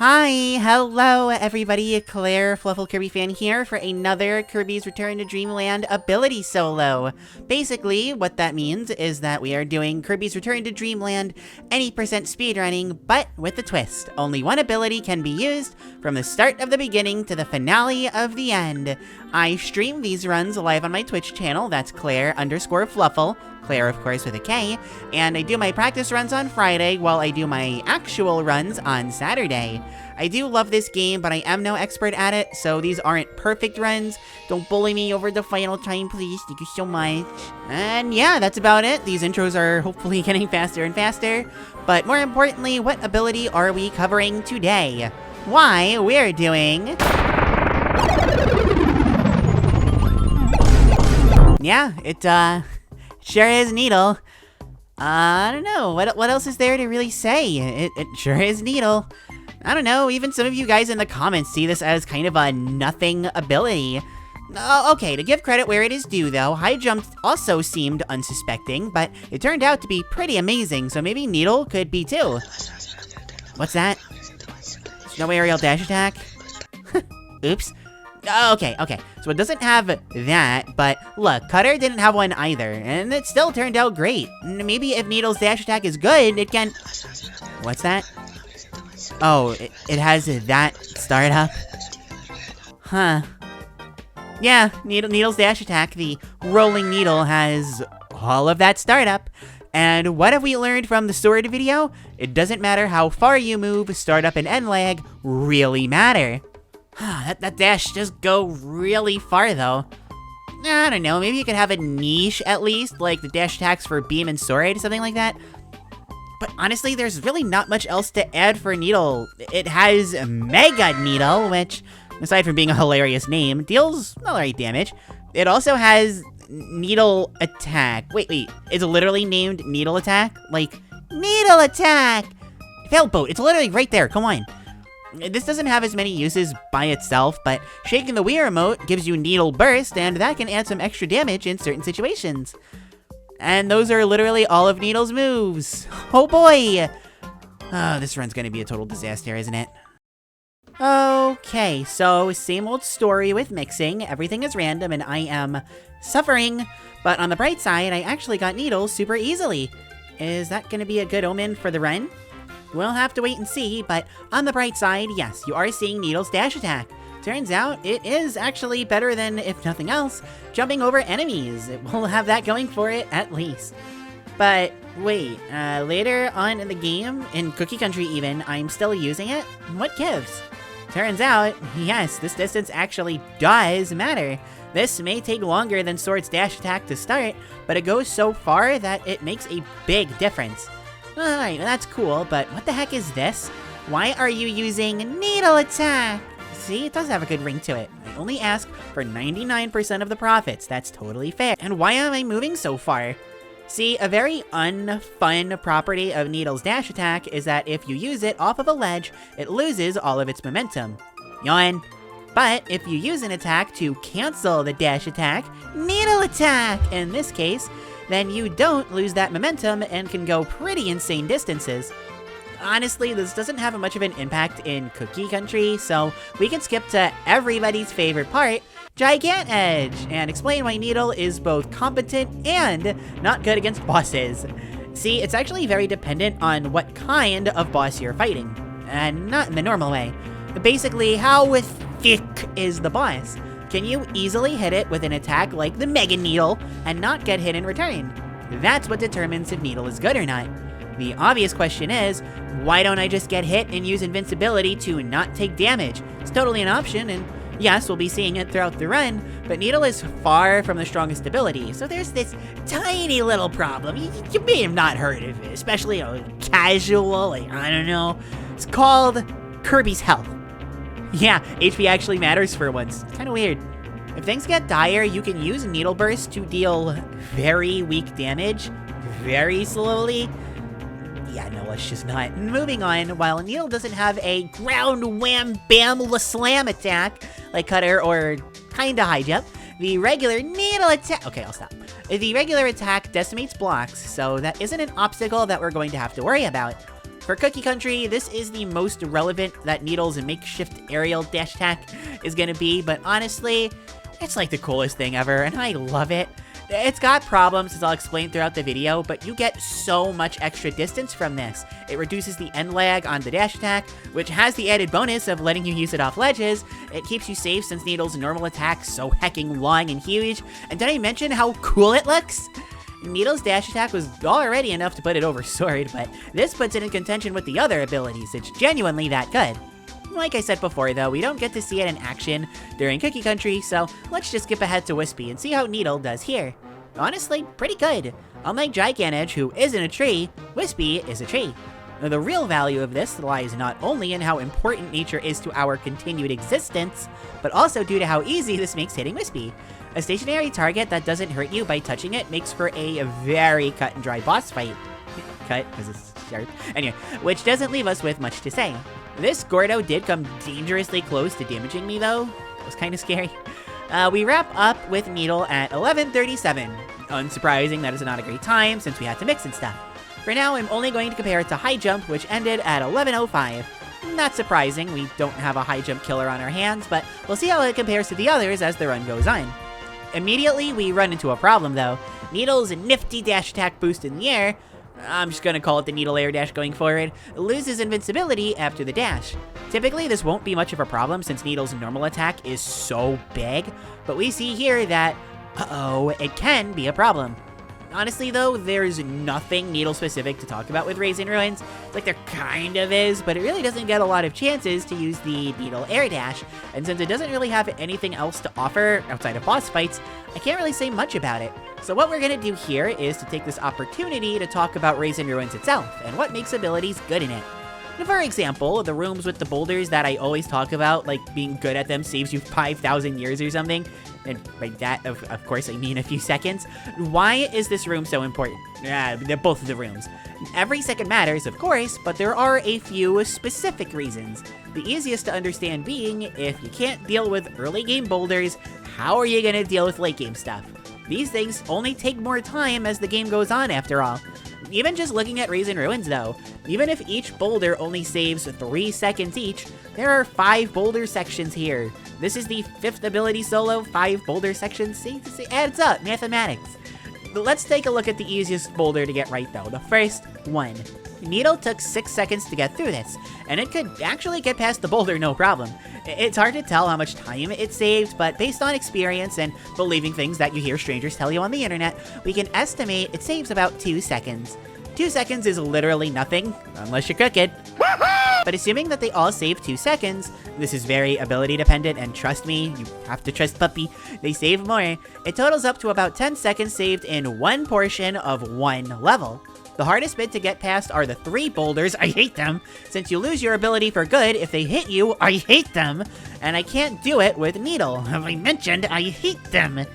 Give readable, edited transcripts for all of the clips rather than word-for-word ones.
Hi, hello everybody, Claire, Fluffle Kirby fan here for another Kirby's Return to Dreamland ability solo. Basically, what that means is that we are doing Kirby's Return to Dreamland any percent speedrunning, but with a twist. Only one ability can be used from the start of the beginning to the finale of the end. I stream these runs live on my Twitch channel, that's Claire_Fluffle. Claire, of course, with a K, and I do my practice runs on Friday while I do my actual runs on Saturday. I do love this game, but I am no expert at it, so these aren't perfect runs. Don't bully me over the final time, please. Thank you so much. And yeah, that's about it. These intros are hopefully getting faster and faster, but more importantly, what ability are we covering today? Why, we're doing... Yeah, it sure is Needle. I don't know, what else is there to really say? It sure is Needle. I don't know, even some of you guys in the comments see this as kind of a nothing ability. Okay, to give credit where it is due though, High Jump also seemed unsuspecting, but it turned out to be pretty amazing, so maybe Needle could be too. What's that? No aerial dash attack? Oops. Okay, so it doesn't have that, but look, Cutter didn't have one either, and it still turned out great. Maybe if Needle's dash attack is good, it can... What's that? Oh, it has that startup? Huh. Yeah, Needle's dash attack, the rolling needle, has all of that startup. And what have we learned from the sword video? It doesn't matter how far you move, startup and end lag really matter. That dash does go really far, though. I don't know, maybe you could have a niche, at least, like the dash attacks for Beam and Sword, something like that. But honestly, there's really not much else to add for Needle. It has Mega Needle, which, aside from being a hilarious name, deals alright damage. It also has Needle Attack. Wait, it's literally named Needle Attack? Like, Needle Attack! Failboat, it's literally right there, come on. This doesn't have as many uses by itself, but shaking the Wii remote gives you Needle Burst, and that can add some extra damage in certain situations. And those are literally all of Needle's moves. Oh boy! Oh, this run's gonna be a total disaster, isn't it? Okay, so same old story with mixing. Everything is random and I am suffering. But on the bright side, I actually got Needle super easily. Is that gonna be a good omen for the run? We'll have to wait and see, but on the bright side, yes, you are seeing Needle's dash attack. Turns out, it is actually better than, if nothing else, jumping over enemies. It will have that going for it, at least. But, wait, later on in the game, in Cookie Country even, I'm still using it? What gives? Turns out, yes, this distance actually does matter. This may take longer than Sword's dash attack to start, but it goes so far that it makes a big difference. Alright, that's cool, but what the heck is this? Why are you using Needle Attack? See, it does have a good ring to it. I only ask for 99% of the profits, that's totally fair. And why am I moving so far? See, a very unfun property of Needle's dash attack is that if you use it off of a ledge, it loses all of its momentum. Yawn. But if you use an attack to cancel the dash attack, Needle Attack in this case, then you don't lose that momentum and can go pretty insane distances. Honestly, this doesn't have much of an impact in Cookie Country, so we can skip to everybody's favorite part, Gigant Edge, and explain why Needle is both competent and not good against bosses. See, it's actually very dependent on what kind of boss you're fighting, and not in the normal way. Basically, how thick is the boss? Can you easily hit it with an attack like the Mega Needle and not get hit in return? That's what determines if Needle is good or not. The obvious question is, why don't I just get hit and use invincibility to not take damage? It's totally an option, and yes, we'll be seeing it throughout the run, but Needle is far from the strongest ability, so there's this tiny little problem. You may have not heard of it, especially casual, like, I don't know. It's called Kirby's health. Yeah, HP actually matters for once. It's kind of weird. If things get dire, you can use Needle Burst to deal very weak damage, very slowly. Yeah, no, let's just not. Moving on, while Needle doesn't have a ground wham bam la slam attack, like Cutter or kinda High Jump, the regular Needle attack... Okay, I'll stop. The regular attack decimates blocks, so that isn't an obstacle that we're going to have to worry about. For Cookie Country, this is the most relevant that Needle's makeshift aerial dash attack is gonna be, but honestly, it's like the coolest thing ever, and I love it. It's got problems, as I'll explain throughout the video, but you get so much extra distance from this. It reduces the end lag on the dash attack, which has the added bonus of letting you use it off ledges. It keeps you safe since Needle's normal attack's so hecking long and huge. And did I mention how cool it looks? Needle's dash attack was already enough to put it over Sword, but this puts it in contention with the other abilities. It's genuinely that good. Like I said before though, we don't get to see it in action during Cookie Country, so let's just skip ahead to Wispy and see how Needle does here. Honestly, pretty good. Unlike Gigantage, who isn't a tree, Wispy is a tree. Now, the real value of this lies not only in how important nature is to our continued existence, but also due to how easy this makes hitting Wispy. A stationary target that doesn't hurt you by touching it makes for a very cut and dry boss fight. Cut, because it's sharp. Anyway, which doesn't leave us with much to say. This Gordo did come dangerously close to damaging me though. That was kind of scary. We wrap up with Needle at 11:37. Unsurprising, that is not a great time since we had to mix and stuff. For now, I'm only going to compare it to High Jump, which ended at 11:05. Not surprising, we don't have a High Jump killer on our hands, but we'll see how it compares to the others as the run goes on. Immediately, we run into a problem though. Needle's nifty dash attack boost in the air, I'm just gonna call it the Needle Air Dash going forward, loses invincibility after the dash. Typically, this won't be much of a problem since Needle's normal attack is so big, but we see here that, it can be a problem. Honestly though, there's nothing Needle specific to talk about with Raisin Ruins. It's like there kind of is, but it really doesn't get a lot of chances to use the Needle Air Dash, and since it doesn't really have anything else to offer outside of boss fights, I can't really say much about it. So what we're gonna do here is to take this opportunity to talk about Raisin Ruins itself, and what makes abilities good in it. For example, the rooms with the boulders that I always talk about, like being good at them saves you 5,000 years or something, and by that, of course, I mean a few seconds. Why is this room so important? They're both of the rooms. Every second matters, of course, but there are a few specific reasons. The easiest to understand being, if you can't deal with early game boulders, how are you gonna deal with late game stuff? These things only take more time as the game goes on, after all. Even just looking at Raisin Ruins though, even if each boulder only saves 3 seconds each, there are 5 boulder sections here. This is the 5th ability solo, 5 boulder sections. See, it adds up, mathematics. But let's take a look at the easiest boulder to get right though, the first one. Needle took 6 seconds to get through this, and it could actually get past the boulder no problem. It's hard to tell how much time it saved, but based on experience and believing things that you hear strangers tell you on the internet, we can estimate it saves about 2 seconds. 2 seconds is literally nothing, unless you cook it. But assuming that they all save 2 seconds, this is very ability dependent, and trust me, you have to trust Puppy, they save more. It totals up to about 10 seconds saved in one portion of one level. The hardest bit to get past are the 3 boulders, I hate them. Since you lose your ability for good if they hit you, I hate them. And I can't do it with Needle. As I mentioned, I hate them.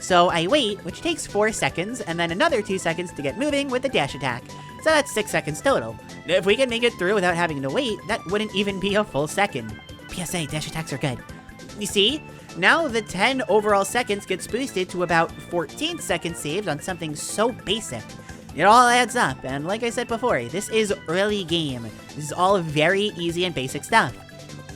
So I wait, which takes 4 seconds, and then another 2 seconds to get moving with the dash attack. So that's 6 seconds total. If we can make it through without having to wait, that wouldn't even be a full second. PSA, dash attacks are good. You see? Now the 10 overall seconds gets boosted to about 14 seconds saved on something so basic. It all adds up, and like I said before, this is early game. This is all very easy and basic stuff.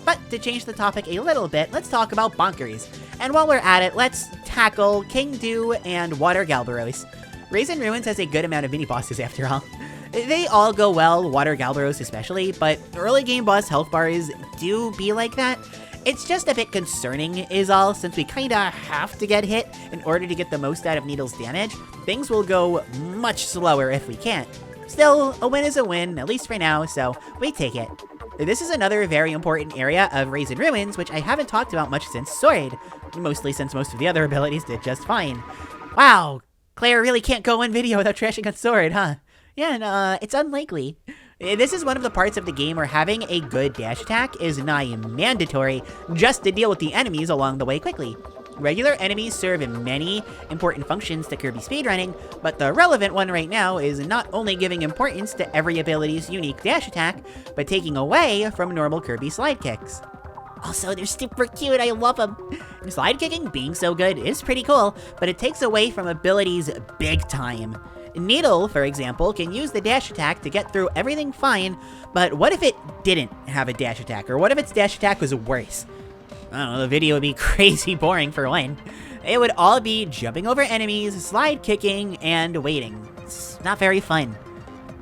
But to change the topic a little bit, let's talk about Bonkers. And while we're at it, let's tackle King Dew and Water Galbaros. Raisin Ruins has a good amount of mini-bosses after all. They all go well, Water Galbaros especially, but early game boss health bars do be like that. It's just a bit concerning is all, since we kinda have to get hit in order to get the most out of Needle's damage. Things will go much slower if we can't. Still, a win is a win, at least for now, so we take it. This is another very important area of Raisin Ruins, which I haven't talked about much since Sword, mostly since most of the other abilities did just fine. Wow, Claire really can't go one video without trashing on Sword, huh? Yeah, and, it's unlikely. This is one of the parts of the game where having a good dash attack is nigh mandatory just to deal with the enemies along the way quickly. Regular enemies serve many important functions to Kirby speedrunning, but the relevant one right now is not only giving importance to every ability's unique dash attack, but taking away from normal Kirby slide kicks. Also, they're super cute, I love them. Slide kicking being so good is pretty cool, but it takes away from abilities big time. Needle, for example, can use the dash attack to get through everything fine, but what if it didn't have a dash attack? Or what if its dash attack was worse? I don't know, the video would be crazy boring for one. It would all be jumping over enemies, slide kicking, and waiting. It's not very fun.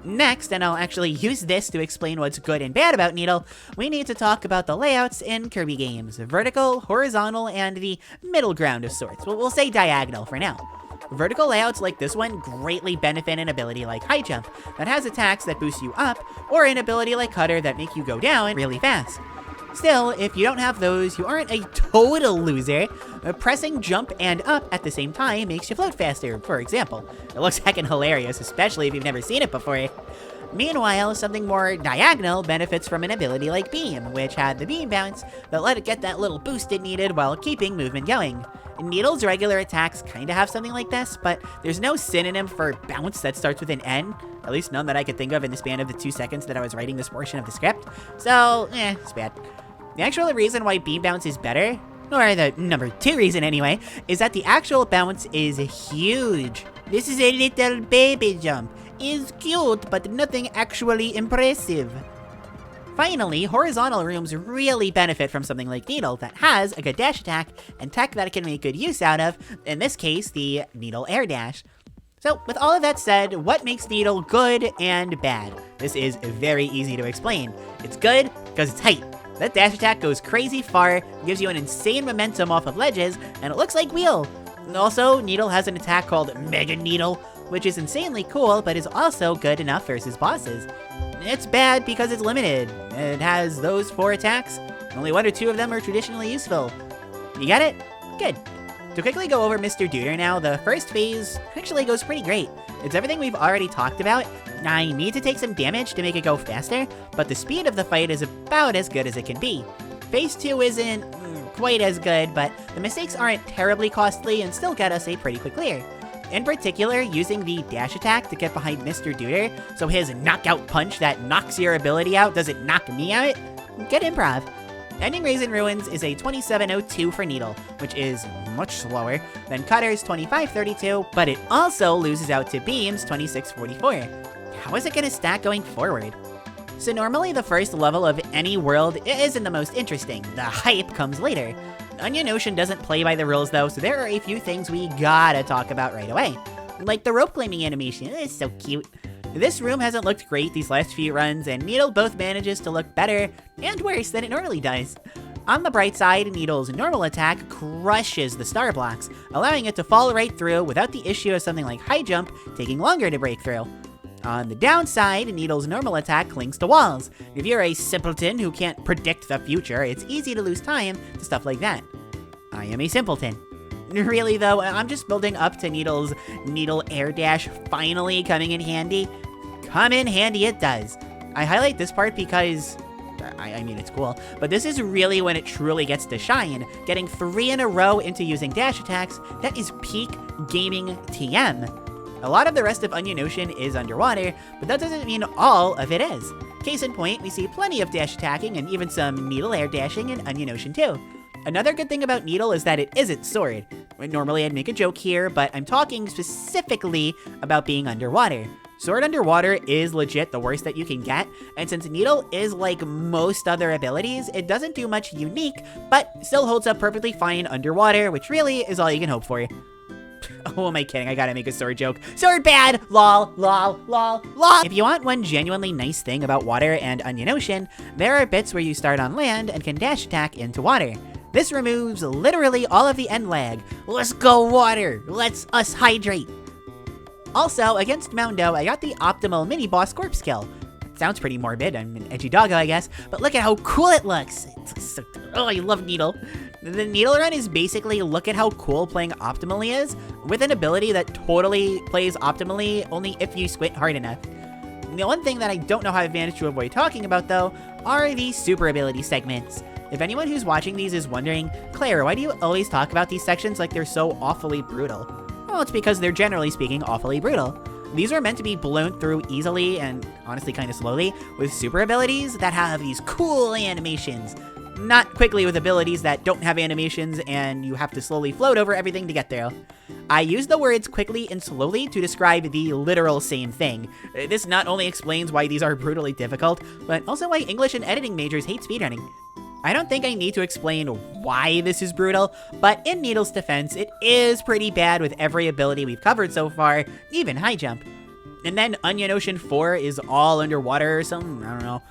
Next, and I'll actually use this to explain what's good and bad about Needle, we need to talk about the layouts in Kirby games. Vertical, horizontal, and the middle ground of sorts. Well, we'll say diagonal for now. Vertical layouts like this one greatly benefit an ability like High Jump that has attacks that boost you up, or an ability like Cutter that make you go down really fast. Still, if you don't have those, you aren't a total loser. Pressing jump and up at the same time makes you float faster, for example. It looks heckin' hilarious, especially if you've never seen it before. Meanwhile, something more diagonal benefits from an ability like Beam, which had the beam bounce that let it get that little boost it needed while keeping movement going. Needle's regular attacks kinda have something like this, but there's no synonym for bounce that starts with an N, at least none that I could think of in the span of the 2 seconds that I was writing this portion of the script, so, it's bad. The actual reason why beam bounce is better, or the number 2 reason anyway, is that the actual bounce is huge. This is a little baby jump. It's cute, but nothing actually impressive. Finally, horizontal rooms really benefit from something like Needle that has a good dash attack and tech that it can make good use out of, in this case, the Needle Air Dash. So, with all of that said, what makes Needle good and bad? This is very easy to explain. It's good because it's height. That dash attack goes crazy far, gives you an insane momentum off of ledges, and it looks like Wheel. Also, Needle has an attack called Mega Needle, which is insanely cool, but is also good enough versus bosses. It's bad because it's limited. It has those 4 attacks. Only 1 or 2 of them are traditionally useful. You got it? Good. To quickly go over Mr. Duder now, the first phase actually goes pretty great. It's everything we've already talked about. I need to take some damage to make it go faster, but the speed of the fight is about as good as it can be. Phase 2 isn't quite as good, but the mistakes aren't terribly costly and still get us a pretty quick clear. In particular, using the dash attack to get behind Mr. Duder, so his knockout punch that knocks your ability out doesn't knock me out. Good improv. Ending Raisin Ruins is a 2702 for Needle, which is much slower than Cutter's 2532, but it also loses out to Beam's 2644. How is it going to stack going forward? So normally the first level of any world isn't the most interesting. The hype comes later. Onion Ocean doesn't play by the rules though, so there are a few things we gotta talk about right away. Like the rope climbing animation, it's so cute. This room hasn't looked great these last few runs, and Needle both manages to look better and worse than it normally does. On the bright side, Needle's normal attack crushes the star blocks, allowing it to fall right through without the issue of something like High Jump taking longer to break through. On the downside, Needle's normal attack clings to walls. If you're a simpleton who can't predict the future, it's easy to lose time to stuff like that. I am a simpleton. Really though, I'm just building up to Needle's Needle Air Dash finally coming in handy. Come in handy it does. I highlight this part because, I mean it's cool, but this is really when it truly gets to shine. Getting 3 in a row into using dash attacks, that is peak gaming TM. A lot of the rest of Onion Ocean is underwater, but that doesn't mean all of it is. Case in point, we see plenty of dash attacking and even some Needle Air dashing in Onion Ocean too. Another good thing about Needle is that it isn't Sword. Normally I'd make a joke here, but I'm talking specifically about being underwater. Sword underwater is legit the worst that you can get, and since Needle is like most other abilities, it doesn't do much unique, but still holds up perfectly fine underwater, which really is all you can hope for. Oh, am I kidding? I gotta make a sword joke. Sword bad! Lol, lol, lol, lol! If you want one genuinely nice thing about water and Onion Ocean, there are bits where you start on land and can dash attack into water. This removes literally all of the end lag. Let's go water! Let's us hydrate! Also, against Moundo, I got the optimal mini-boss corpse kill. Sounds pretty morbid, I'm an edgy doggo I guess, but look at how cool it looks! Oh, I love Needle. The Needle run is basically look at how cool playing optimally is, with an ability that totally plays optimally only if you squint hard enough. The one thing that I don't know how I've managed to avoid talking about though, are the super ability segments. If anyone who's watching these is wondering, Claire, why do you always talk about these sections like they're so awfully brutal? Well, it's because they're generally speaking awfully brutal. These are meant to be blown through easily and honestly kind of slowly with super abilities that have these cool animations. not quickly with abilities that don't have animations and you have to slowly float over everything to get there. I use the words quickly and slowly to describe the literal same thing. This not only explains why these are brutally difficult, but also why English and editing majors hate speedrunning. I don't think I need to explain why this is brutal, but in Needle's defense, it is pretty bad with every ability we've covered so far, even high jump. And then Onion Ocean 4 is all underwater or something, I don't know.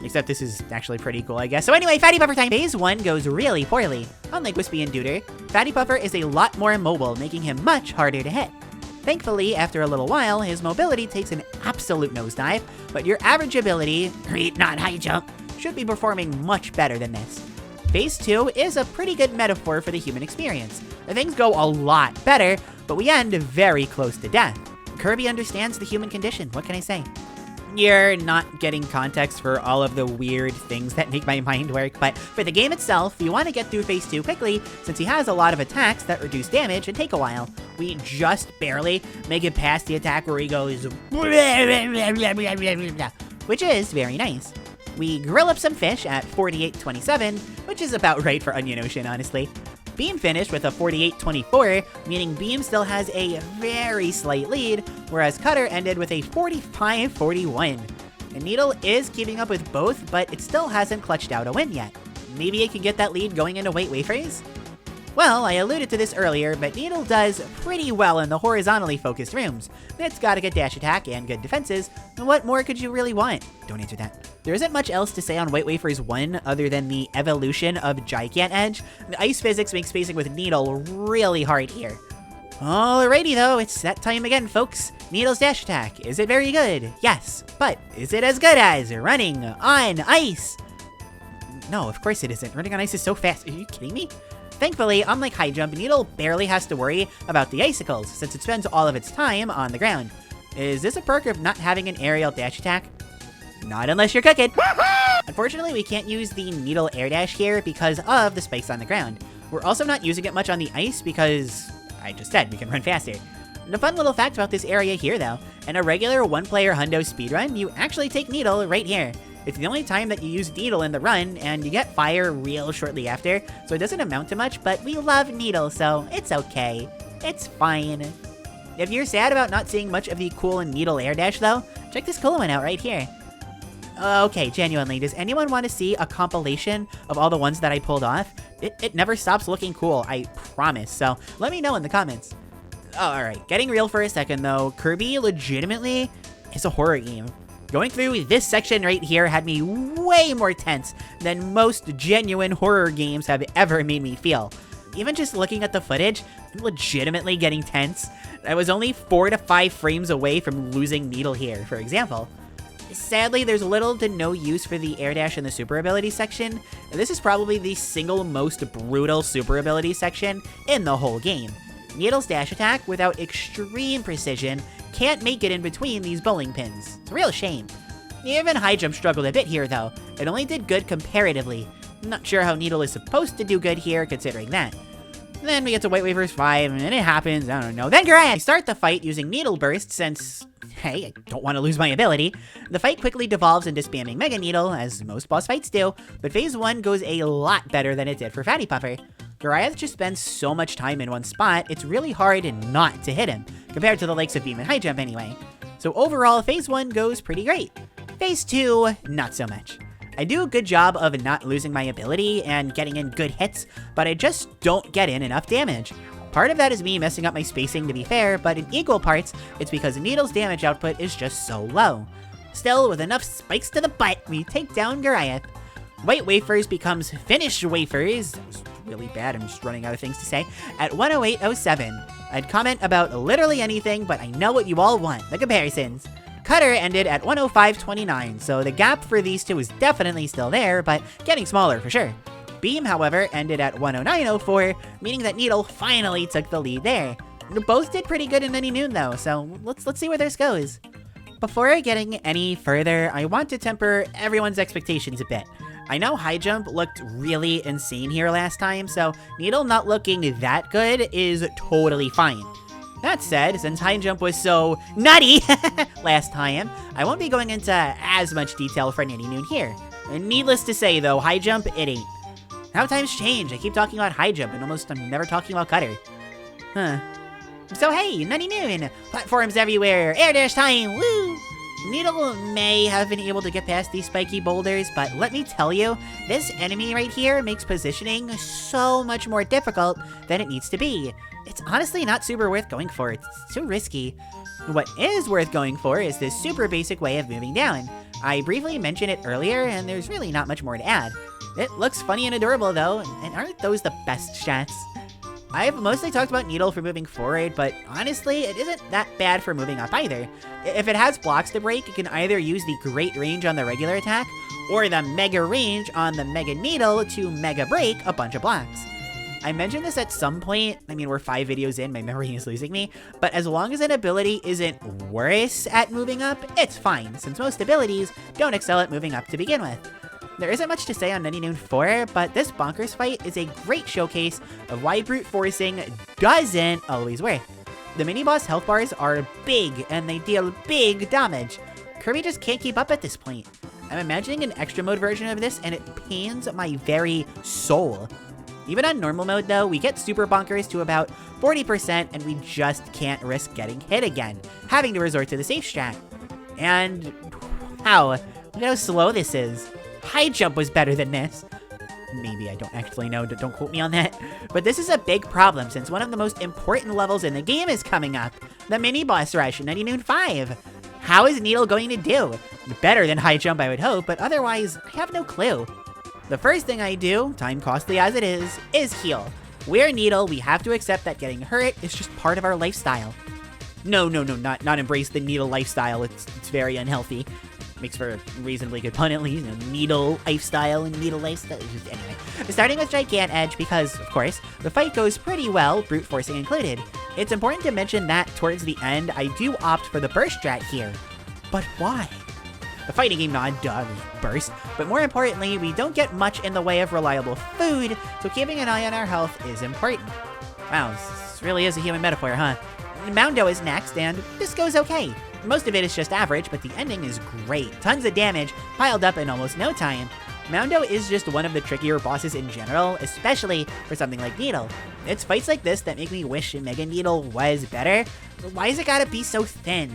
Except this is actually pretty cool, I guess. So anyway, Fatty Puffer time! Phase 1 goes really poorly. Unlike Wispy and Dooter, Fatty Puffer is a lot more mobile, making him much harder to hit. Thankfully, after a little while, his mobility takes an absolute nosedive, but your average ability, not high jump, should be performing much better than this. Phase 2 is a pretty good metaphor for the human experience. Things go a lot better, but we end very close to death. Kirby understands the human condition, what can I say? You're not getting context for all of the weird things that make my mind work, but for the game itself, you want to get through Phase 2 quickly, since he has a lot of attacks that reduce damage and take a while. We just barely make it past the attack where he goes, which is very nice. We grill up some fish at 48.27, which is about right for Onion Ocean, honestly. Beam finished with a 48.24, meaning Beam still has a very slight lead, whereas Cutter ended with a 45.41. And Needle is keeping up with both, but it still hasn't clutched out a win yet. Maybe it can get that lead going into White Wafers? Well, I alluded to this earlier, but Needle does pretty well in the horizontally focused rooms. It's got a good dash attack and good defenses. What more could you really want? Don't answer that. There isn't much else to say on White Wafers 1 other than the evolution of Gigant Edge. The ice physics makes spacing with Needle really hard here. Alrighty though, it's that time again, folks. Needle's dash attack. Is it very good? Yes. But is it as good as running on ice? No, of course it isn't. Running on ice is so fast. Are you kidding me? Thankfully, unlike high jump, Needle barely has to worry about the icicles since it spends all of its time on the ground. Is this a perk of not having an aerial dash attack? Not unless you're cooking. Unfortunately, we can't use the Needle air dash here because of the spikes on the ground. We're also not using it much on the ice because I just said we can run faster. And a fun little fact about this area here though, in a regular one-player hundo speedrun, you actually take Needle right here. It's the only time that you use Needle in the run, and you get fire real shortly after, so it doesn't amount to much, but we love Needle, so it's okay. It's fine. If you're sad about not seeing much of the cool Needle air dash though, check this cool one out right here. Okay, genuinely, does anyone want to see a compilation of all the ones that I pulled off? It never stops looking cool, I promise, so let me know in the comments. Alright, getting real for a second though, Kirby legitimately is a horror game. Going through this section right here had me way more tense than most genuine horror games have ever made me feel. Even just looking at the footage, I'm legitimately getting tense. I was only 4 to 5 frames away from losing Needle here, for example. Sadly, there's little to no use for the air dash in the super ability section. This is probably the single most brutal super ability section in the whole game. Needle's dash attack, without extreme precision, can't make it in between these bowling pins. It's a real shame. Even high jump struggled a bit here though. It only did good comparatively. I'm not sure how Needle is supposed to do good here considering that. Then we get to White Wafers 5 and it happens, I don't know. Then I start the fight using Needle Burst since, hey, I don't want to lose my ability. The fight quickly devolves into spamming Mega Needle, as most boss fights do, but Phase 1 goes a lot better than it did for Fatty Puffer. Goliath just spends so much time in one spot, it's really hard not to hit him, compared to the likes of Beam and High Jump anyway. So overall, Phase 1 goes pretty great. Phase 2, not so much. I do a good job of not losing my ability and getting in good hits, but I just don't get in enough damage. Part of that is me messing up my spacing to be fair, but in equal parts, it's because Needle's damage output is just so low. Still, with enough spikes to the butt, we take down Goliath. White Wafers becomes Finished Wafers. That was really bad, I'm just running out of things to say. At 108.07. I'd comment about literally anything, but I know what you all want, the comparisons. Cutter ended at 105.29, so the gap for these two is definitely still there, but getting smaller for sure. Beam, however, ended at 109.04, meaning that Needle finally took the lead there. Both did pretty good in Any Noon though, so let's see where this goes. Before getting any further, I want to temper everyone's expectations a bit. I know High Jump looked really insane here last time, so Needle not looking that good is totally fine. That said, since High Jump was so nutty last time, I won't be going into as much detail for Any Noon here. Needless to say though, High Jump, it ain't. How times change. I keep talking about high jump and almost I'm never talking about cutter. Huh. So hey, Nutty Noon! Platforms everywhere! Air dash time! Woo! Needle may have been able to get past these spiky boulders, but let me tell you, this enemy right here makes positioning so much more difficult than it needs to be. It's honestly not super worth going for. It's too risky. What is worth going for is this super basic way of moving down. I briefly mentioned it earlier, and there's really not much more to add. It looks funny and adorable though, and aren't those the best shots? I've mostly talked about Needle for moving forward, but honestly, it isn't that bad for moving up either. If it has blocks to break, it can either use the Great Range on the regular attack, or the Mega Range on the Mega Needle to Mega Break a bunch of blocks. I mentioned this at some point, I mean we're 5 videos in, my memory is losing me, but as long as an ability isn't worse at moving up, it's fine, since most abilities don't excel at moving up to begin with. There isn't much to say on Nutty Noon 4, but this bonkers fight is a great showcase of why brute forcing doesn't always work. The mini-boss health bars are big, and they deal big damage. Kirby just can't keep up at this point. I'm imagining an extra mode version of this, and it pains my very soul. Even on normal mode though, we get super bonkers to about 40%, and we just can't risk getting hit again, having to resort to the safe strat. And wow, look at how slow this is. High jump was better than this. Maybe, I don't actually know, don't quote me on that. But this is a big problem since one of the most important levels in the game is coming up, the mini-boss rush in Nutty Noon 5. How is Needle going to do? Better than high jump I would hope, but otherwise, I have no clue. The first thing I do, time costly as it is heal. We're Needle, we have to accept that getting hurt is just part of our lifestyle. No, not embrace the Needle lifestyle, it's very unhealthy. Makes for a reasonably good pun at least, Needle lifestyle and Needle lifestyle. Anyway, starting with Gigant Edge because, of course, the fight goes pretty well, brute forcing included. It's important to mention that towards the end, I do opt for the burst strat here. But why? The fighting game nod does burst, but more importantly, we don't get much in the way of reliable food, so keeping an eye on our health is important. Wow, this really is a human metaphor, huh? Moundo is next, and this goes okay. Most of it is just average, but the ending is great. Tons of damage, piled up in almost no time. Moundo is just one of the trickier bosses in general, especially for something like Needle. It's fights like this that make me wish Mega Needle was better. Why is it gotta be so thin?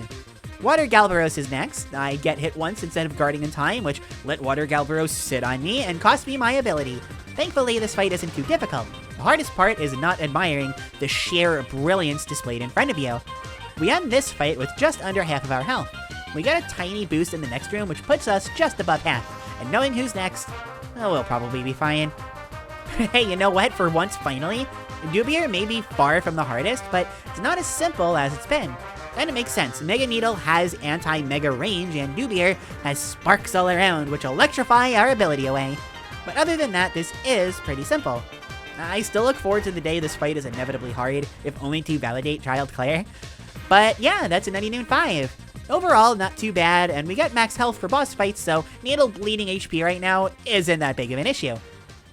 Water Galvaros is next. I get hit once instead of guarding in time, which let Water Galvaros sit on me and cost me my ability. Thankfully, this fight isn't too difficult. The hardest part is not admiring the sheer brilliance displayed in front of you. We end this fight with just under half of our health. We get a tiny boost in the next room, which puts us just above half. And knowing who's next, oh, we'll probably be fine. Hey, you know what? For once, finally, Dubier may be far from the hardest, but it's not as simple as it's been. And it makes sense. Mega Needle has anti-mega range, and Dubier has sparks all around, which electrify our ability away. But other than that, this is pretty simple. I still look forward to the day this fight is inevitably hard, if only to validate Child Claire. But yeah, that's a Nutty Noon 5. Overall, not too bad, and we get max health for boss fights, so Needle bleeding HP right now isn't that big of an issue.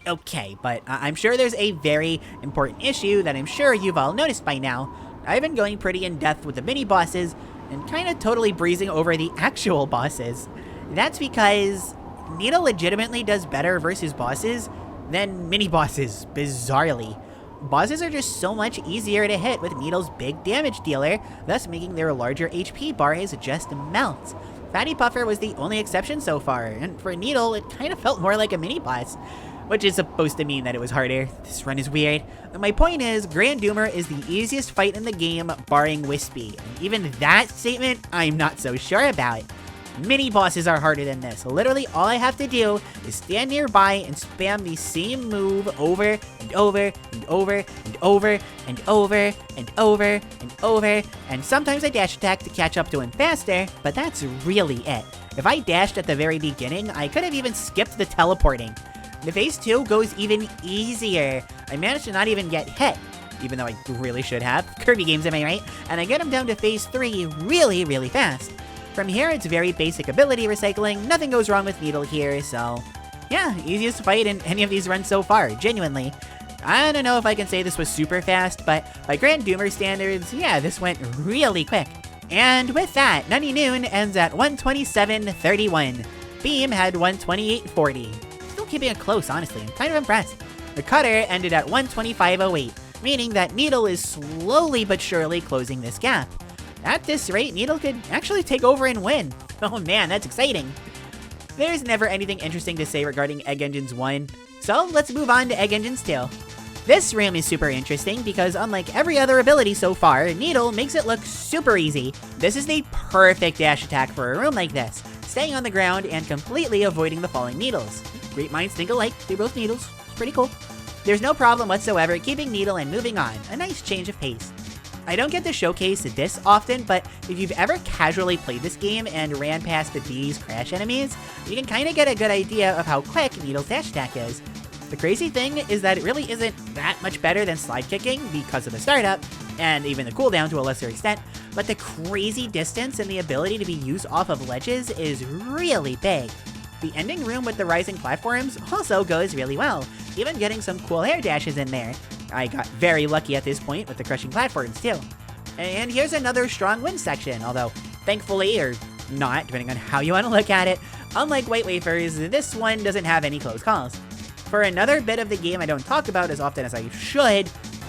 Okay, but I'm sure there's a very important issue that I'm sure you've all noticed by now. I've been going pretty in-depth with the mini-bosses, and kind of totally breezing over the actual bosses. That's because Needle legitimately does better versus bosses than mini-bosses, bizarrely. Bosses are just so much easier to hit with Needle's big damage dealer, thus making their larger HP bars just melt. Fatty Puffer was the only exception so far, and for Needle, it kind of felt more like a mini-boss, which is supposed to mean that it was harder. This run is weird. My point is, Grand Doomer is the easiest fight in the game, barring Wispy. And even that statement, I'm not so sure about. Mini bosses are harder than this. Literally, all I have to do is stand nearby and spam the same move over and over and over and over and over and over and over, and sometimes I dash attack to catch up to him faster, but that's really it. If I dashed at the very beginning, I could have even skipped the teleporting. The phase 2 goes even easier. I managed to not even get hit, even though I really should have. Kirby games, am I right? And I get him down to phase 3 really, really fast. From here, it's very basic ability recycling. Nothing goes wrong with Needle here, so yeah, easiest fight in any of these runs so far, genuinely. I don't know if I can say this was super fast, but by Grand Doomer standards, yeah, this went really quick. And with that, Nutty Noon ends at 127.31. Beam had 128.40. Still keeping it close, honestly. I'm kind of impressed. The cutter ended at 125.08, meaning that Needle is slowly but surely closing this gap. At this rate, Needle could actually take over and win. Oh man, that's exciting. There's never anything interesting to say regarding Egg Engines 1, so let's move on to Egg Engines 2. This room is super interesting because unlike every other ability so far, Needle makes it look super easy. This is the perfect dash attack for a room like this, staying on the ground and completely avoiding the falling needles. Great minds think alike, they're both needles, it's pretty cool. There's no problem whatsoever keeping Needle and moving on, a nice change of pace. I don't get to showcase this often, but if you've ever casually played this game and ran past these crash enemies, you can kind of get a good idea of how quick Needle's dash attack is. The crazy thing is that it really isn't that much better than slide kicking because of the startup, and even the cooldown to a lesser extent, but the crazy distance and the ability to be used off of ledges is really big. The ending room with the rising platforms also goes really well, even getting some cool air dashes in there. I got very lucky at this point with the crushing platforms too. And here's another strong wind section, although thankfully, or not, depending on how you want to look at it, unlike White Wafers, this one doesn't have any close calls. For another bit of the game I don't talk about as often as I should,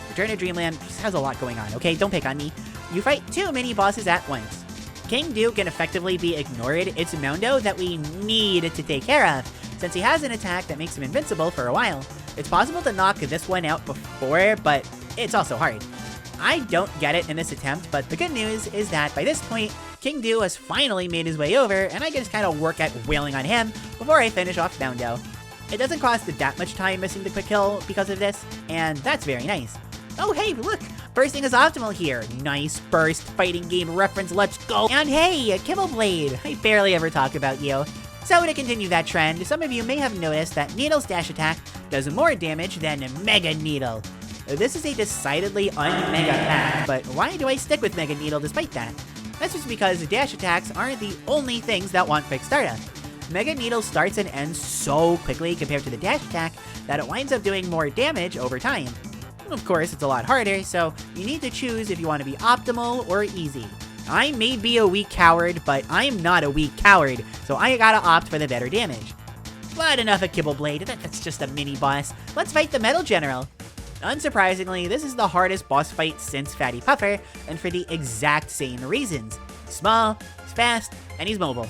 Return to Dreamland just has a lot going on, okay? Don't pick on me. You fight two mini-bosses at once. King Duke can effectively be ignored. It's Moundo that we need to take care of, since he has an attack that makes him invincible for a while. It's possible to knock this one out before, but it's also hard. I don't get it in this attempt, but the good news is that by this point, King Duke has finally made his way over, and I can just kind of work at wailing on him before I finish off Moundo. It doesn't cost that much time missing the quick kill because of this, and that's very nice. Oh hey, look! Bursting is optimal here. Nice burst, fighting game reference, let's go! And hey, Kibble Blade! I barely ever talk about you. So to continue that trend, some of you may have noticed that Needle's dash attack does more damage than Mega Needle. This is a decidedly un-Mega pack, but why do I stick with Mega Needle despite that? That's just because dash attacks aren't the only things that want quick startup. Mega Needle starts and ends so quickly compared to the dash attack that it winds up doing more damage over time. Of course, it's a lot harder, so you need to choose if you want to be optimal or easy. I may be a weak coward, but I'm not a weak coward, so I gotta opt for the better damage. But enough of Kibble Blade, that's just a mini-boss. Let's fight the Metal General. Unsurprisingly, this is the hardest boss fight since Fatty Puffer, and for the exact same reasons. He's small, he's fast, and he's mobile.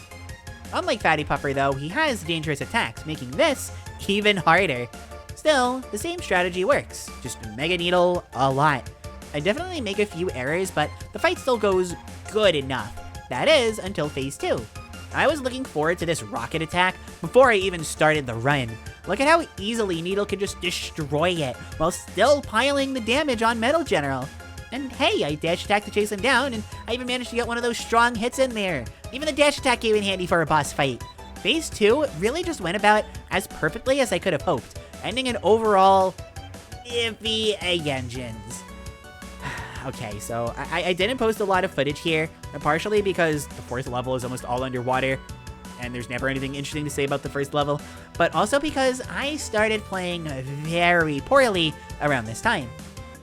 Unlike Fatty Puffer though, he has dangerous attacks, making this even harder. Still, the same strategy works, just Mega Needle a lot. I definitely make a few errors, but the fight still goes good enough. That is, until phase 2. I was looking forward to this rocket attack before I even started the run. Look at how easily Needle can just destroy it, while still piling the damage on Metal General. And hey, I dash attack to chase him down, and I even managed to get one of those strong hits in there. Even the dash attack came in handy for a boss fight. Phase 2 really just went about as perfectly as I could have hoped, ending in overall iffy Egg Engines. Okay, so I didn't post a lot of footage here, partially because the 4th level is almost all underwater, and there's never anything interesting to say about the 1st level, but also because I started playing very poorly around this time.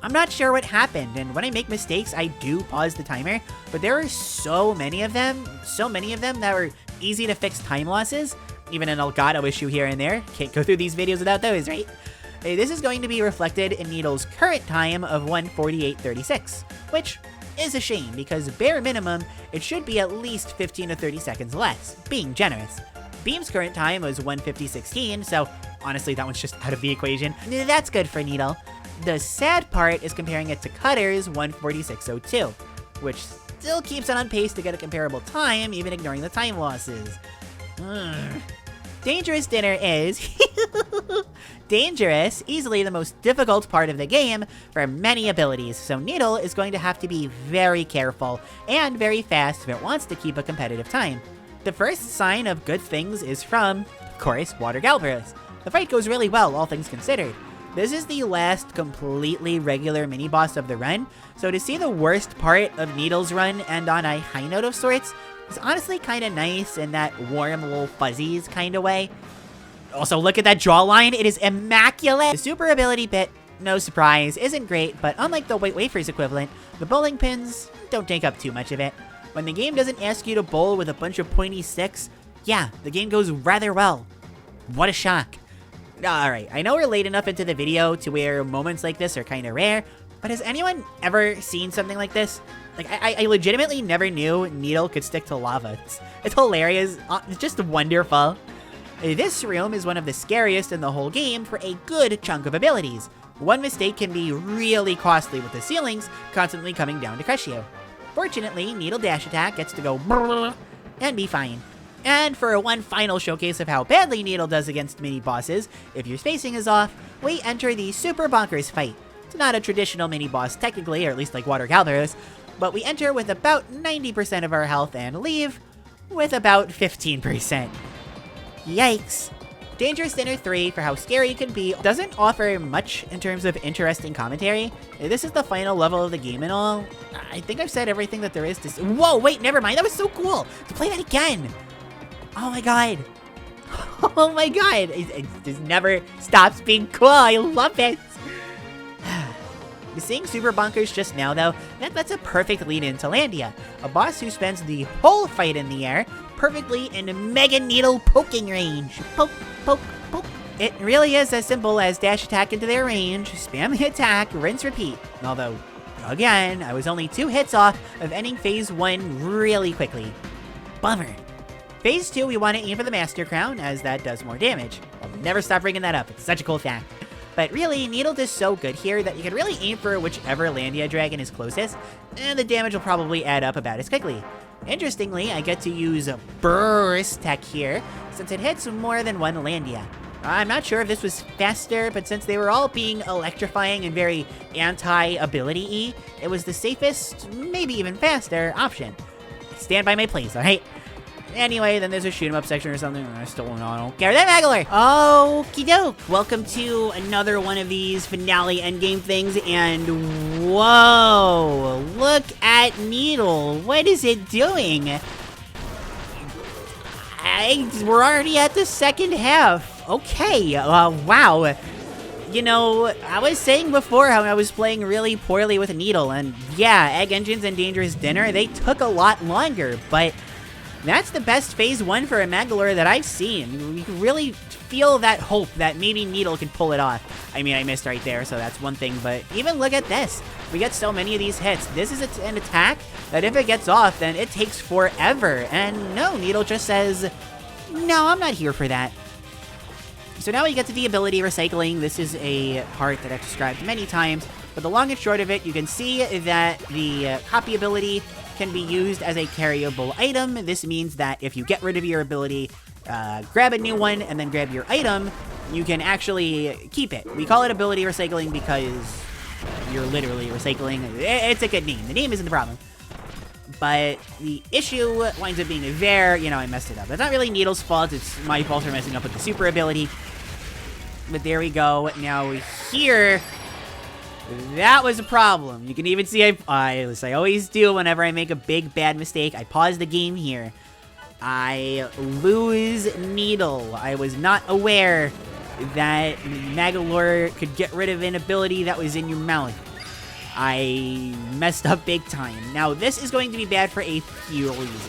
I'm not sure what happened, and when I make mistakes, I do pause the timer, but there are so many of them that were easy to fix time losses, even an Elgato issue here and there. Can't go through these videos without those, right? This is going to be reflected in Needle's current time of 1:48.36, which is a shame because bare minimum, it should be at least 15 to 30 seconds less, being generous. Beam's current time was 1:50.16, so honestly that one's just out of the equation. That's good for Needle. The sad part is comparing it to Cutter's 1:46.02, which still keeps it on pace to get a comparable time, even ignoring the time losses. Dangerous Dinner is dangerous, easily the most difficult part of the game for many abilities, so Needle is going to have to be very careful and very fast if it wants to keep a competitive time. The first sign of good things is from, of course, Water Galvaros. The fight goes really well, all things considered. This is the last completely regular mini-boss of the run, so to see the worst part of Needle's run end on a high note of sorts is honestly kind of nice in that warm little fuzzies kind of way. Also, look at that jawline, it is immaculate! The super ability bit, no surprise, isn't great, but unlike the White Wafers equivalent, the bowling pins don't take up too much of it. When the game doesn't ask you to bowl with a bunch of pointy sticks, yeah, the game goes rather well. What a shock. Alright, I know we're late enough into the video to where moments like this are kind of rare, but has anyone ever seen something like this? Like, I legitimately never knew Needle could stick to lava. It's hilarious. It's just wonderful. This room is one of the scariest in the whole game for a good chunk of abilities. One mistake can be really costly with the ceilings constantly coming down to crush you. Fortunately, Needle dash attack gets to go and be fine. And for one final showcase of how badly Needle does against mini-bosses, if your spacing is off, we enter the Super Bonkers fight. It's not a traditional mini-boss technically, or at least like Water Galderos, but we enter with about 90% of our health and leave with about 15%. Yikes. Dangerous Dinner 3, for how scary it can be, doesn't offer much in terms of interesting commentary. This is the final level of the game and all. I think I've said everything that there is to say. Whoa, wait, never mind. That was so cool. To play that again. Oh my god. Oh my god. It just never stops being cool. I love it. Seeing Super Bonkers just now, though, that's a perfect lead into Landia, a boss who spends the whole fight in the air, perfectly in Mega Needle poking range. Poke, poke, poke. It really is as simple as dash attack into their range, spam the attack, rinse, repeat. Although, again, I was only 2 hits off of ending Phase 1 really quickly. Bummer. Phase 2, we want to aim for the Master Crown, as that does more damage. I'll never stop bringing that up, it's such a cool fact. But really, Needle does so good here that you can really aim for whichever Landia dragon is closest, and the damage will probably add up about as quickly. Interestingly, I get to use a Burst Tech here, since it hits more than one Landia. I'm not sure if this was faster, but since they were all being electrifying and very anti-ability-y, it was the safest, maybe even faster, option. Stand by my place, alright? Anyway, then there's a shoot 'em up section or something. I don't care. That Magolor! Okie doke! Welcome to another one of these finale endgame things, and whoa! Look at Needle! What is it doing? We're already at the second half. Okay, wow. You know, I was saying before how I was playing really poorly with Needle, and yeah, Egg Engines and Dangerous Dinner, they took a lot longer, but that's the best Phase 1 for a Magolor that I've seen. We can really feel that hope that maybe Needle can pull it off. I mean, I missed right there, so that's one thing, but even look at this. We get so many of these hits. This is an attack that if it gets off, then it takes forever. And no, Needle just says, no, I'm not here for that. So now we get to the ability recycling. This is a part that I've described many times, but the long and short of it, you can see that the copy ability can be used as a carryable item. This means that if you get rid of your ability, grab a new one, and then grab your item, you can actually keep it. We call it ability recycling because you're literally recycling. It's a good name. The name isn't the problem. But the issue winds up being there. You know, I messed it up. It's not really Needle's fault. It's my fault for messing up with the super ability. But there we go. Now here, that was a problem. You can even see as I always do whenever I make a big bad mistake, I pause the game here. I lose Needle. I was not aware that Magolor could get rid of an ability that was in your mouth. I messed up big time. Now, this is going to be bad for a few reasons.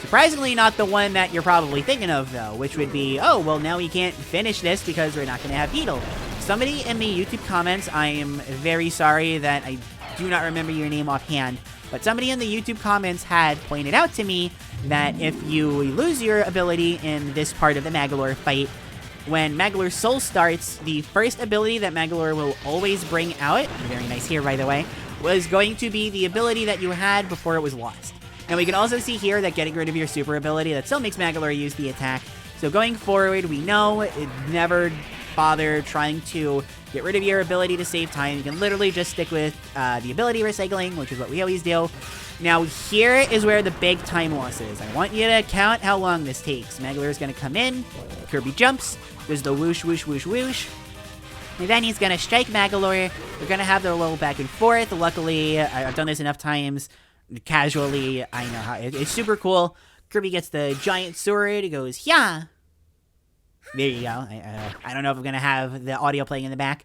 Surprisingly, not the one that you're probably thinking of, though, which would be, oh, well, now we can't finish this because we're not going to have Needle. Somebody in the YouTube comments, I am very sorry that I do not remember your name offhand, but somebody in the YouTube comments had pointed out to me that if you lose your ability in this part of the Magolor fight, when Magolor's Soul starts, the first ability that Magolor will always bring out, very nice here by the way, was going to be the ability that you had before it was lost. And we can also see here that getting rid of your super ability, that still makes Magolor use the attack. So going forward, we know it never bother trying to get rid of your ability to save time. You can literally just stick with the ability recycling, which is what we always do. Now, here is where the big time loss is. I want you to count how long this takes. Magolor is going to come in. Kirby jumps. There's the whoosh, whoosh, whoosh, whoosh. And then he's going to strike Magolor. They're going to have their little back and forth. Luckily, I've done this enough times. Casually, I know how. It's super cool. Kirby gets the giant sword. He goes, yeah. There you go. I don't know if I'm going to have the audio playing in the back,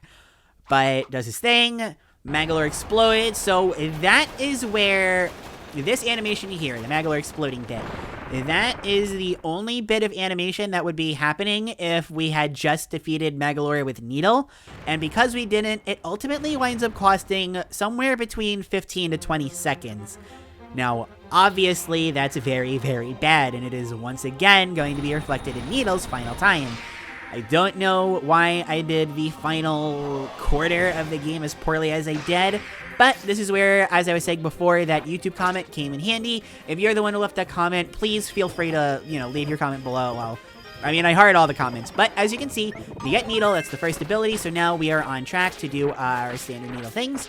but does his thing. Magolor explodes. So that is where this animation here, the Magolor exploding bit, That is the only bit of animation that would be happening if we had just defeated Magolor with Needle. And because we didn't, it ultimately winds up costing somewhere between 15 to 20 seconds. Now, obviously, that's very, very bad, and it is once again going to be reflected in Needle's final time. I don't know why I did the final quarter of the game as poorly as I did, but this is where, as I was saying before, that YouTube comment came in handy. If you're the one who left that comment, please feel free to, leave your comment below. Well, I mean, I heard all the comments, but as you can see, we get Needle, that's the first ability, so now we are on track to do our standard Needle things.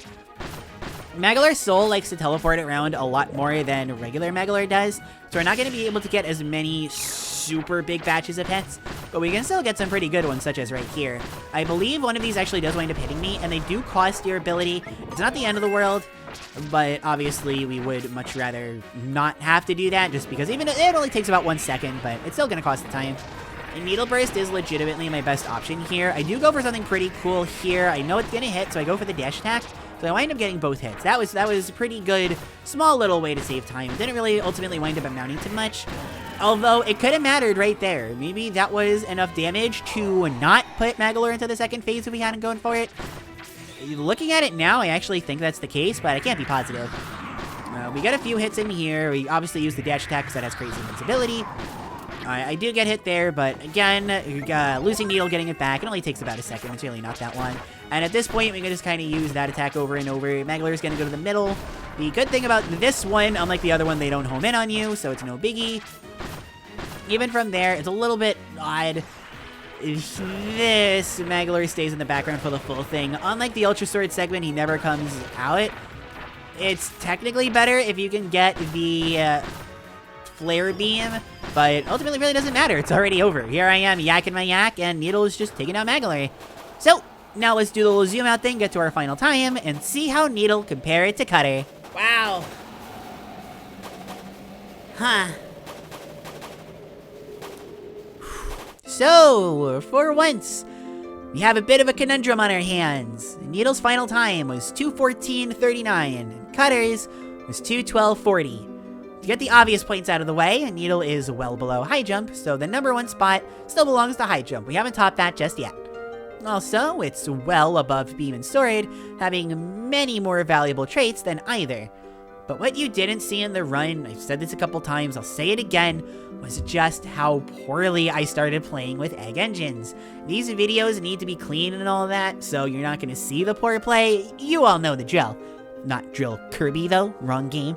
Magolor's Soul likes to teleport around a lot more than regular Magolor does, so we're not going to be able to get as many super big batches of hits, but we can still get some pretty good ones, such as right here. I believe one of these actually does wind up hitting me, and they do cost your ability. It's not the end of the world, but obviously we would much rather not have to do that, just because even it only takes about 1 second, but it's still going to cost the time. And Needle Burst is legitimately my best option here. I do go for something pretty cool here. I know it's going to hit, so I go for the dash attack. So I wind up getting both hits. That was a pretty good, small little way to save time. It didn't really ultimately wind up amounting to much. Although, it could have mattered right there. Maybe that was enough damage to not put Magolor into the second phase if we hadn't gone for it. Looking at it now, I actually think that's the case, but I can't be positive. We got a few hits in here. We obviously use the dash attack because that has crazy invincibility. I do get hit there, but again, losing Needle, getting it back, it only takes about a second. It's really not that long. And at this point, we can just kind of use that attack over and over. Magolor is going to go to the middle. The good thing about this one, unlike the other one, they don't home in on you, so it's no biggie. Even from there, it's a little bit odd. This Magolor stays in the background for the full thing. Unlike the Ultra Sword segment, he never comes out. It's technically better if you can get the Flare Beam, but ultimately really doesn't matter. It's already over. Here I am yakking my yak, and Needle is just taking out Magolor. So, now let's do the little zoom out thing, get to our final time, and see how Needle compare it to Cutter. Wow. Huh. So, for once, we have a bit of a conundrum on our hands. Needle's final time was 2:14:39, and Cutter's was 2:12:40. To get the obvious points out of the way, Needle is well below High Jump, so the #1 spot still belongs to High Jump. We haven't topped that just yet. Also, it's well above Beam and Sword, having many more valuable traits than either. But what you didn't see in the run, I've said this a couple times, I'll say it again, was just how poorly I started playing with egg engines. These videos need to be clean and all that, so you're not going to see the poor play. You all know the drill. Not drill Kirby though, wrong game.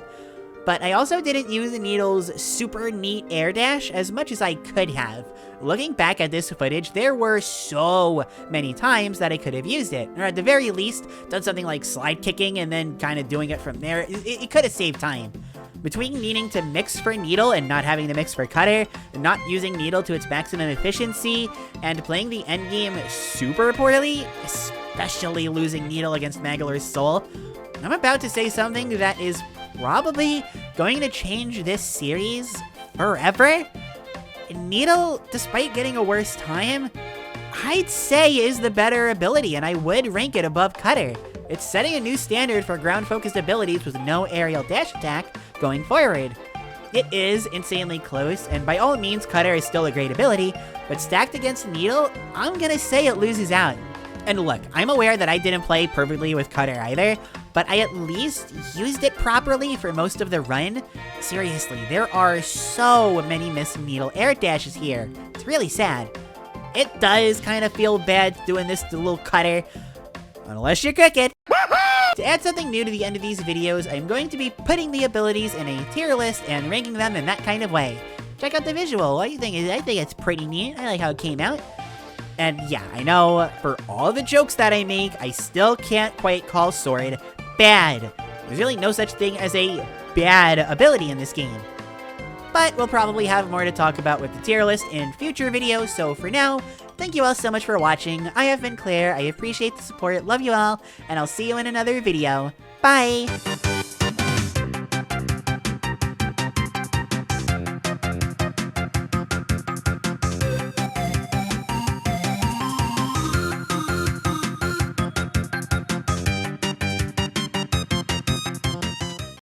But I also didn't use Needle's super neat air dash as much as I could have. Looking back at this footage, there were so many times that I could have used it, or at the very least, done something like slide kicking and then kind of doing it from there. It could have saved time. Between needing to mix for Needle and not having to mix for Cutter, not using Needle to its maximum efficiency, and playing the endgame super poorly, especially losing Needle against Magolor's Soul, I'm about to say something that is probably going to change this series forever. Needle, despite getting a worse time, I'd say is the better ability, and I would rank it above Cutter. It's setting a new standard for ground-focused abilities with no aerial dash attack going forward. It is insanely close, and by all means, Cutter is still a great ability, but stacked against Needle, I'm gonna say it loses out. And look, I'm aware that I didn't play perfectly with Cutter either, but I at least used it properly for most of the run. Seriously, there are so many missed Needle air dashes here. It's really sad. It does kind of feel bad doing this to little Cutter, unless you're crooked. To add something new to the end of these videos, I'm going to be putting the abilities in a tier list and ranking them in that kind of way. Check out the visual. What do you think? I think it's pretty neat. I like how it came out. And yeah, I know, for all the jokes that I make, I still can't quite call Sword bad. There's really no such thing as a bad ability in this game. But we'll probably have more to talk about with the tier list in future videos, so for now, thank you all so much for watching. I have been Claire, I appreciate the support, love you all, and I'll see you in another video. Bye!